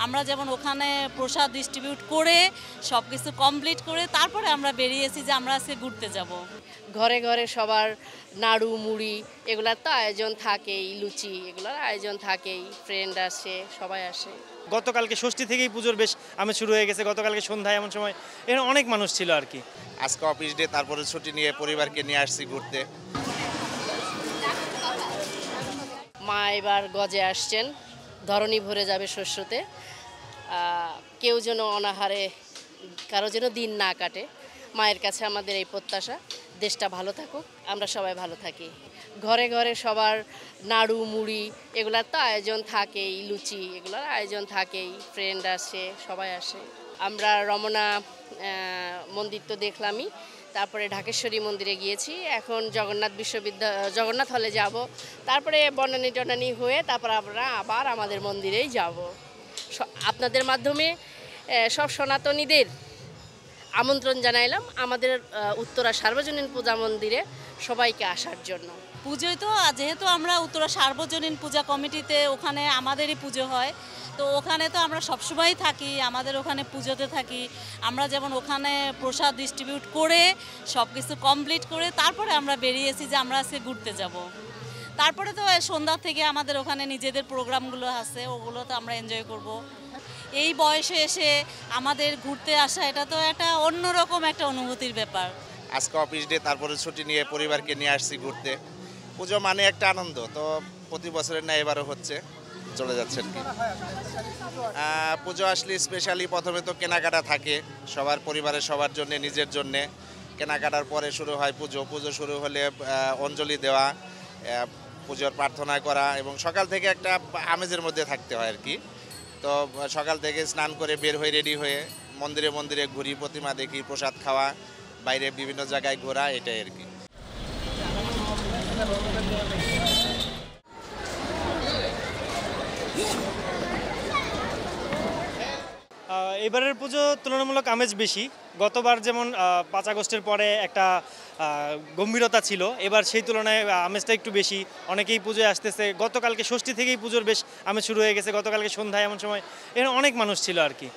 আমরা যেমন ওখানে প্রসাদ ডিস্ট্রিবিউট করে সব কিছু কমপ্লিট করে তারপরে আমরা বেরিয়েছি যে আমরা আজকে ঘুরতে যাব। ঘরে ঘরে সবার নাড়ু মুড়ি এগুলার তো আয়োজন থাকেই, লুচি এগুলোর আয়োজন থাকেই, ফ্রেন্ড আসে, সবাই আসে। গতকালকে ষষ্ঠী থেকেই পুজোর বেশ আমেজ শুরু হয়ে গেছে। গতকালকে সন্ধ্যায় এমন সময় এখানে অনেক মানুষ ছিল আর কি। আজকে অফিস ডে, তারপরে ছুটি নিয়ে পরিবারকে নিয়ে আসছি ঘুরতে। মা এবার গজে আসছেন, ধরণী ভরে যাবে শস্যতে। কেউ যেন অনাহারে কারো যেন দিন না কাটে, মায়ের কাছে আমাদের এই প্রত্যাশা। দেশটা ভালো থাকুক, আমরা সবাই ভালো থাকি। ঘরে ঘরে সবার নাড়ু মুড়ি এগুলার তো আয়োজন থাকেই, লুচি এগুলোর আয়োজন থাকেই, ফ্রেন্ড আসে, সবাই আসে। আমরা রমনা মন্দির তো দেখলামই, তারপরে ঢাকেশ্বরী মন্দিরে গিয়েছি, এখন জগন্নাথ হলে যাব, তারপরে বনানী টনানী হয়ে তারপর আমরা আবার আমাদের মন্দিরেই যাব। আপনাদের মাধ্যমে সব সনাতনীদের আমন্ত্রণ জানাইলাম আমাদের উত্তরা সার্বজনীন পূজা মন্দিরে সবাইকে আসার জন্য। পুজোয় তো যেহেতু আমরা উত্তরা সার্বজনীন পূজা কমিটিতে, ওখানে আমাদেরই পুজো হয়, তো ওখানে তো আমরা সবসময়ই থাকি, আমাদের ওখানে পুজোতে থাকি। আমরা যেমন ওখানে প্রসাদ ডিস্ট্রিবিউট করে সব কিছু কমপ্লিট করে তারপরে আমরা বেরিয়েছি যে আমরা আজকে ঘুরতে যাব। তারপরে তো সন্ধ্যা থেকে আমাদের ওখানে নিজেদের প্রোগ্রামগুলো আছে, ওগুলো তো আমরা এনজয় করব। এই বয়সে এসে আমাদের ঘুরতে আসা, এটা তো একটা অন্যরকম একটা অনুভূতির ব্যাপার। আজকে অফিস ডে, তারপরে ছুটি নিয়ে পরিবারকে নিয়ে আসছি ঘুরতে। পুজো মানে একটা আনন্দ, তো প্রতি বছরের না এবারও হচ্ছে, চলে যাচ্ছে আর কি। পুজো আসলে স্পেশালি প্রথমে তো কেনাকাটা থাকে সবার, পরিবারের সবার জন্য, নিজের জন্যে। কেনাকাটার পরে শুরু হয় পুজো। পুজো শুরু হলে অঞ্জলি দেওয়া, পুজোর প্রার্থনা করা, এবং সকাল থেকে একটা আমেজের মধ্যে থাকতে হয় আর কি। তো সকাল থেকে স্নান করে বের হয়ে রেডি হয়ে মন্দিরে মন্দিরে ঘুরি, প্রতিমা দেখি, প্রসাদ খাওয়া, বাইরে বিভিন্ন জায়গায় ঘোরা, এটাই আর কি। এবারের পুজো তুলনামূলক আমেজ বেশি। গতবার যেমন 5 আগস্টের পরে একটা গম্ভীরতা ছিল, এবার সেই তুলনায় আমেজটা একটু বেশি। অনেকেই পুজোয় আসতেছে। গতকালকে ষষ্ঠী থেকেই পুজোর বেশ আমেজ শুরু হয়ে গেছে। গতকালকে সন্ধ্যায় এমন সময় এখানে অনেক মানুষ ছিল আর কি।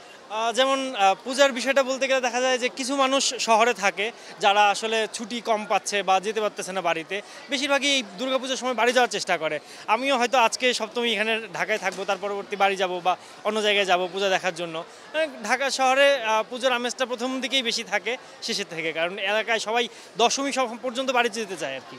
যেমন পূজার বিষয়টা বলতে গেলে দেখা যায় যে কিছু মানুষ শহরে থাকে, যারা আসলে ছুটি কম পাচ্ছে বা যেতে পারতেছে না বাড়িতে, বেশিরভাগই এই দুর্গাপূজার সময় বাড়ি যাওয়ার চেষ্টা করে। আমিও হয়তো আজকে সপ্তমী এখানে ঢাকায় থাকবো, তার পরবর্তী বাড়ি যাব বা অন্য জায়গায় যাব পূজা দেখার জন্য। ঢাকা শহরে পুজোর আমেজটা প্রথম দিকেই বেশি থাকে শেষের থেকে, কারণ এলাকায় সবাই দশমী পর্যন্ত বাড়িতে যেতে চায় আর কি।